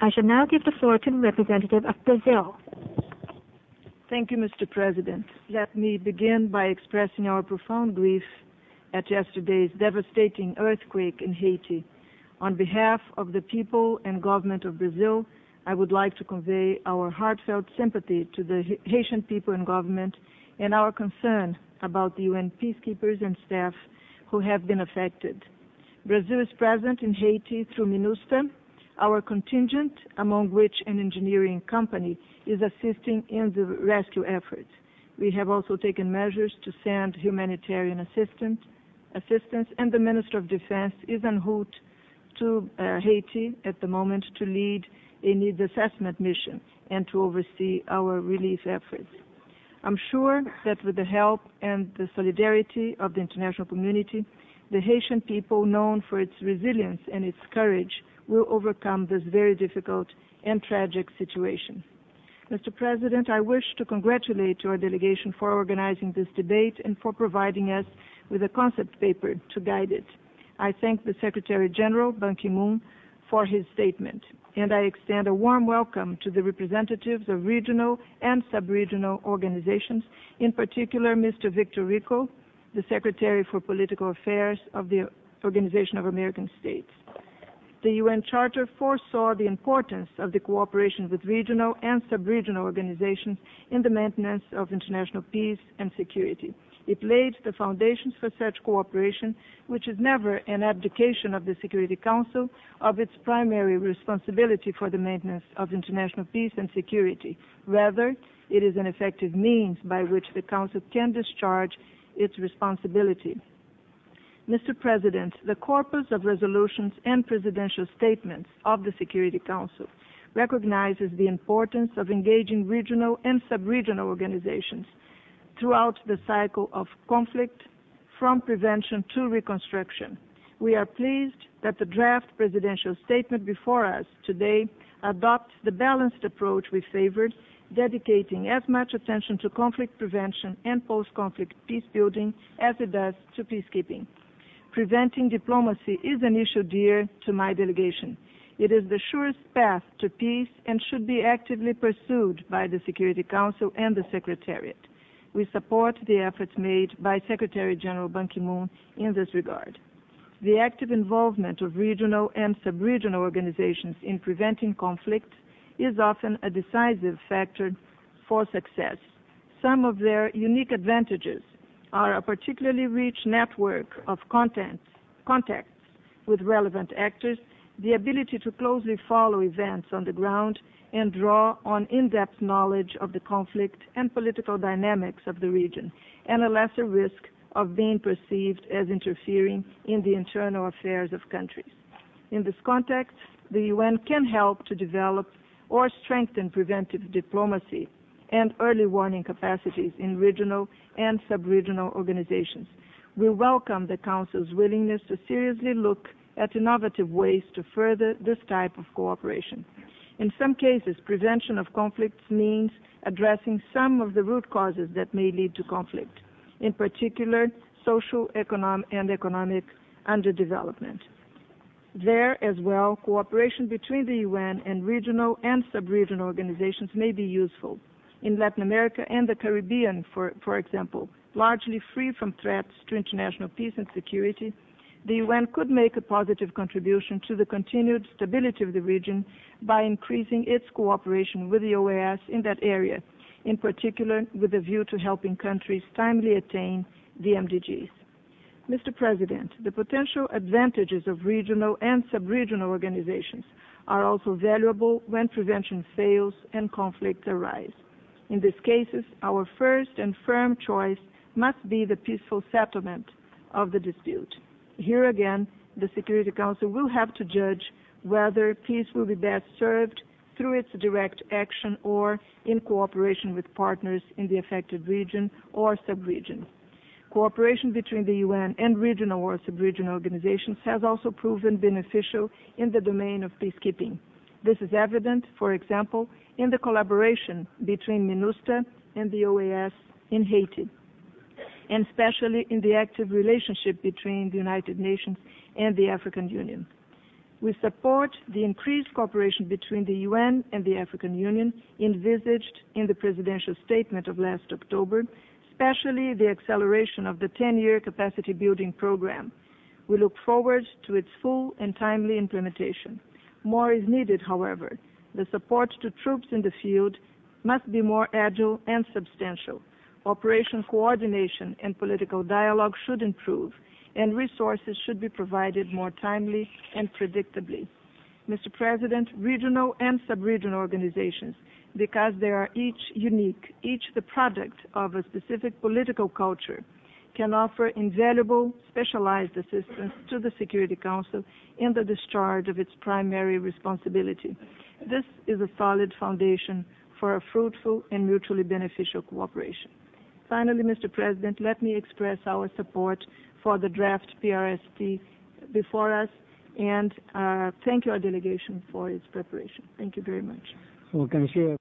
I shall now give the floor to the representative of Brazil. Thank you, Mr. President. Let me begin by expressing our profound grief at yesterday's devastating earthquake in Haiti. On behalf of the people and government of Brazil, I would like to convey our heartfelt sympathy to the Haitian people and government and our concern about the UN peacekeepers and staff who have been affected. Brazil is present in Haiti through MINUSTAH. Our contingent, among which an engineering company, is assisting in the rescue efforts. We have also taken measures to send humanitarian assistance, and the Minister of Defense is en route to Haiti at the moment to lead a needs assessment mission and to oversee our relief efforts. I'm sure that with the help and the solidarity of the international community, the Haitian people, known for its resilience and its courage, will overcome this very difficult and tragic situation. Mr. President, I wish to congratulate your delegation for organizing this debate and for providing us with a concept paper to guide it. I thank the Secretary General, Ban Ki-moon, for his statement, and I extend a warm welcome to the representatives of regional and sub-regional organizations, in particular Mr. Victor Rico, the Secretary for Political Affairs of the Organization of American States. The UN Charter foresaw the importance of the cooperation with regional and sub-regional organizations in the maintenance of international peace and security. It laid the foundations for such cooperation, which is never an abdication of the Security Council of its primary responsibility for the maintenance of international peace and security. Rather, it is an effective means by which the Council can discharge its responsibility. Mr. President, the corpus of resolutions and presidential statements of the Security Council recognizes the importance of engaging regional and sub-regional organizations throughout the cycle of conflict, from prevention to reconstruction. We are pleased that the draft presidential statement before us today adopts the balanced approach we favored, dedicating as much attention to conflict prevention and post-conflict peace building as it does to peacekeeping. Preventing diplomacy is an issue dear to my delegation. It is the surest path to peace and should be actively pursued by the Security Council and the Secretariat. We support the efforts made by Secretary General Ban Ki-moon in this regard. The active involvement of regional and sub-regional organizations in preventing conflict is often a decisive factor for success. Some of their unique advantages are a particularly rich network of contacts with relevant actors, the ability to closely follow events on the ground and draw on in-depth knowledge of the conflict and political dynamics of the region, and a lesser risk of being perceived as interfering in the internal affairs of countries. In this context, the UN can help to develop or strengthen preventive diplomacy and early warning capacities in regional and sub-regional organizations. We welcome the Council's willingness to seriously look at innovative ways to further this type of cooperation. In some cases, prevention of conflicts means addressing some of the root causes that may lead to conflict, in particular, social and economic underdevelopment. There as well, cooperation between the UN and regional and sub-regional organizations may be useful. In Latin America and the Caribbean, for example, largely free from threats to international peace and security, the UN could make a positive contribution to the continued stability of the region by increasing its cooperation with the OAS in that area, in particular with a view to helping countries timely attain the MDGs. Mr. President, the potential advantages of regional and sub-regional organizations are also valuable when prevention fails and conflicts arise. In these cases, our first and firm choice must be the peaceful settlement of the dispute. Here again, the Security Council will have to judge whether peace will be best served through its direct action or in cooperation with partners in the affected region or sub-region. Cooperation between the UN and regional or sub-regional organizations has also proven beneficial in the domain of peacekeeping. This is evident, for example, in the collaboration between MINUSTAH and the OAS in Haiti, and especially in the active relationship between the United Nations and the African Union. We support the increased cooperation between the UN and the African Union envisaged in the presidential statement of last October, especially the acceleration of the 10-year capacity building program. We look forward to its full and timely implementation. More is needed, however. The support to troops in the field must be more agile and substantial. Operation coordination and political dialogue should improve, and resources should be provided more timely and predictably. Mr. President, regional and sub-regional organizations, because they are each unique, each the product of a specific political culture, can offer invaluable specialized assistance to the Security Council in the discharge of its primary responsibility. This is a solid foundation for a fruitful and mutually beneficial cooperation. Finally, Mr. President, let me express our support for the draft PRST before us and thank your delegation for its preparation. Thank you very much. 我感谢